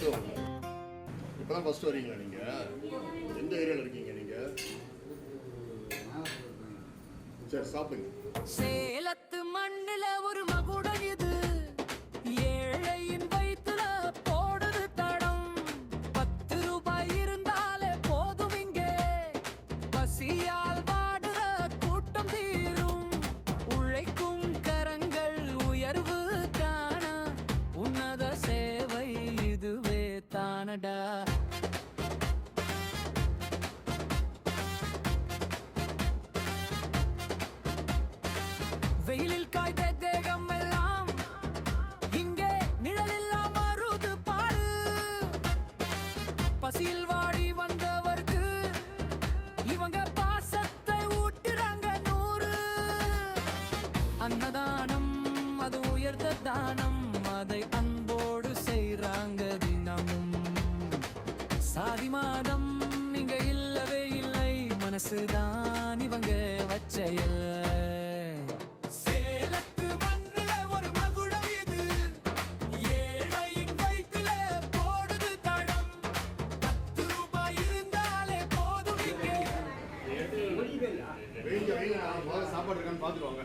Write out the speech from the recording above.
பார்த்து வாங்க. இப்போதான் ஃபர்ஸ்ட் வரீங்களா நீங்கள்? எந்த ஏரியாவில் இருக்கீங்க நீங்கள்? சரி சாப்பிடுங்க. சேலத்து மண்ணில் ஒரு மகுடம் இது, ஏழையின் வயிற்றுல போடுது தடம். 10 ரூபாய் இருந்தாலே போதும், இங்கே பசியால் வாடுற கூட்டம் தீரும். உழைக்கும் கரங்கள் உயர்வு காண உன்னத சேவை இதுவே தானடா. வெயிலில் காய்ந்த தேகம் எல்லாம் இங்கே நிழலில்லாம் மருது பாரு. பசியில் வாடி வந்தவர்க்கு இவங்க பாசத்தை ஊட்டுறாங்க 100. அன்னதானம் அது உயர்ந்த தானம், அதை அன்போடு செய்றாங்க தினமும். சாதி மாதம் இங்க இல்லவே இல்லை, மனசுதான் இவங்க வச்ச எல்லை. சாப்பாடு இருக்கான்னு பார்த்துட்டு வாங்க.